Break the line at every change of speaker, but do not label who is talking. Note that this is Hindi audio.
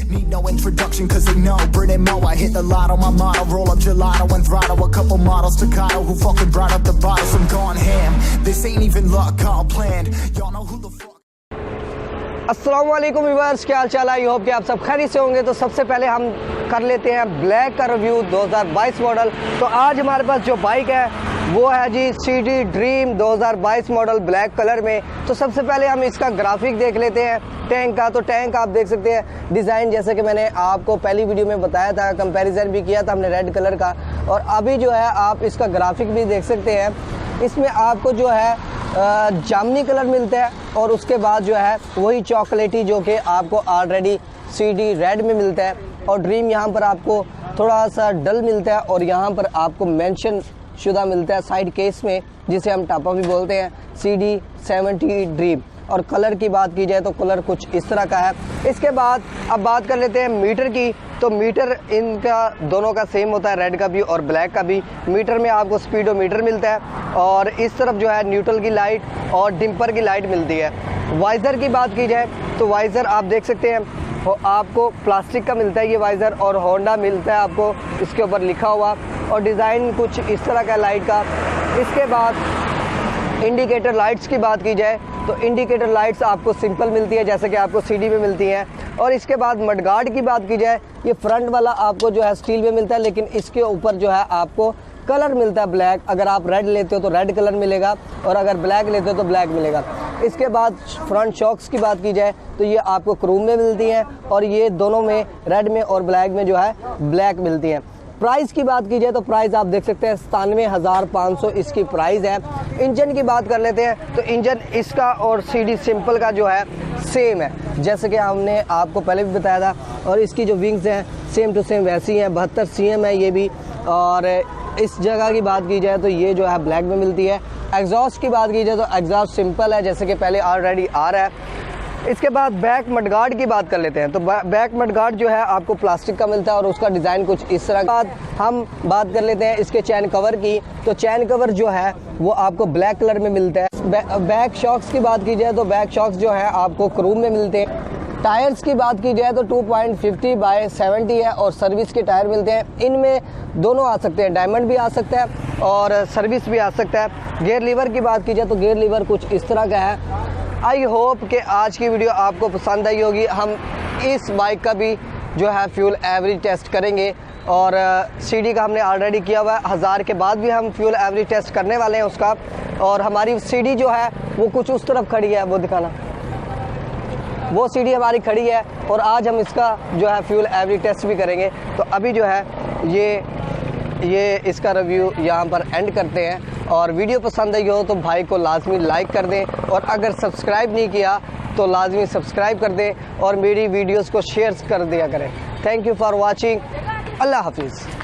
Need no introduction cause they know Brit and Mo. I hit the lotto, my motto. Roll up gelato and throttle. A couple models staccato who fucking brought up the bottles. I'm gone ham. This ain't even luck, all planned. Y'all know who the fuck.
अस्सलाम वालेकुम व्यूअर्स, क्या हाल चाल है? आई होप कि आप सब खैरियत से होंगे। तो सबसे पहले हम कर लेते हैं ब्लैक का रिव्यू 2022 मॉडल। तो आज हमारे पास जो बाइक है वो है जी CD dream 2022 model black colour में। तो सबसे पहले हम इसका ग्राफिक देख लेते हैं टैंक का। तो टैंक आप देख सकते हैं डिज़ाइन, जैसे कि मैंने आपको पहली वीडियो में बताया था, कंपैरिजन भी किया था हमने रेड कलर का। और अभी जो है आप इसका ग्राफिक भी देख सकते हैं। इसमें आपको जो है जामनी कलर मिलता है और उसके बाद जो है वही चॉकलेटी जो कि आपको ऑलरेडी CD रेड में मिलता है। और ड्रीम यहाँ पर आपको थोड़ा सा डल मिलता है और यहाँ पर आपको मेंशन शुदा मिलता है साइड केस में, जिसे हम टापा भी बोलते हैं, CD 70 ड्रीम। और कलर की बात की जाए तो कलर कुछ इस तरह का है। इसके बाद अब बात कर लेते हैं मीटर की। तो मीटर इनका दोनों का सेम होता है, रेड का भी और ब्लैक का भी। मीटर में आपको स्पीडोमीटर मिलता है और इस तरफ जो है न्यूट्रल की लाइट और डिम्पर की लाइट मिलती है। वाइज़र की बात की जाए तो वाइज़र आप देख सकते हैं आपको प्लास्टिक का मिलता है ये वाइज़र, और होंडा मिलता है आपको इसके ऊपर लिखा हुआ, और डिज़ाइन कुछ इस तरह का लाइट का। इसके बाद इंडिकेटर लाइट्स की बात की जाए तो इंडिकेटर लाइट्स आपको सिंपल मिलती है जैसे कि आपको CD में मिलती हैं। और इसके बाद मडगार्ड की बात की जाए, ये फ्रंट वाला आपको जो है स्टील में मिलता है, लेकिन इसके ऊपर जो है आपको कलर मिलता है ब्लैक। अगर आप रेड लेते हो तो रेड कलर मिलेगा और अगर ब्लैक लेते हो तो ब्लैक मिलेगा। इसके बाद फ्रंट शॉक्स की बात की जाए तो ये आपको क्रोम में मिलती हैं और ये दोनों में रेड में और ब्लैक में जो है ब्लैक मिलती हैं। प्राइस की बात की जाए तो प्राइस आप देख सकते हैं 97,500 इसकी प्राइस है। इंजन की बात कर लेते हैं तो इंजन इसका और CD सिंपल का जो है सेम है, जैसे कि हमने आपको पहले भी बताया था। और इसकी जो विंग्स हैं सेम टू सेम वैसी हैं, 72 cm है ये भी। और इस जगह की बात की जाए तो ये जो है ब्लैक में मिलती है। एग्जॉस्ट की बात की जाए तो एग्जॉस्ट सिंपल है जैसे कि पहले ऑलरेडी आ रहा है। इसके बाद बैक मडगार्ड की बात कर लेते हैं। तो बैक मडगार्ड जो है आपको प्लास्टिक का मिलता है और उसका डिज़ाइन कुछ इस तरह का। हम बात कर लेते हैं इसके चैन कवर की। तो चैन कवर जो है वो आपको ब्लैक कलर में मिलता है। बैक शॉक्स की बात की जाए तो बैक शॉक्स जो है आपको क्रोम में मिलते हैं। टायर्स की बात की जाए तो 2.50/70 है और सर्विस के टायर मिलते हैं। इनमें दोनों आ सकते हैं, डायमंड भी आ सकता है और सर्विस भी आ सकता है। गियर लीवर की बात की जाए तो गियर लीवर कुछ इस तरह का है। आई होप कि आज की वीडियो आपको पसंद आई होगी। हम इस बाइक का भी जो है फ्यूल एवरेज टेस्ट करेंगे और CD का हमने ऑलरेडी किया हुआ है। 1000 के बाद भी हम फ्यूल एवरेज टेस्ट करने वाले हैं उसका। और हमारी CD जो है वो कुछ उस तरफ खड़ी है, वो दिखाना, वो CD हमारी खड़ी है और आज हम इसका जो है फ्यूल एवरेज टेस्ट भी करेंगे। तो अभी जो है ये इसका रिव्यू यहाँ पर एंड करते हैं। और वीडियो पसंद आई हो तो भाई को लाजमी लाइक कर दें और अगर सब्सक्राइब नहीं किया तो लाजमी सब्सक्राइब कर दें और मेरी वीडियोस को शेयर कर दिया करें। Thank you for watching. अल्लाह हाफिज़।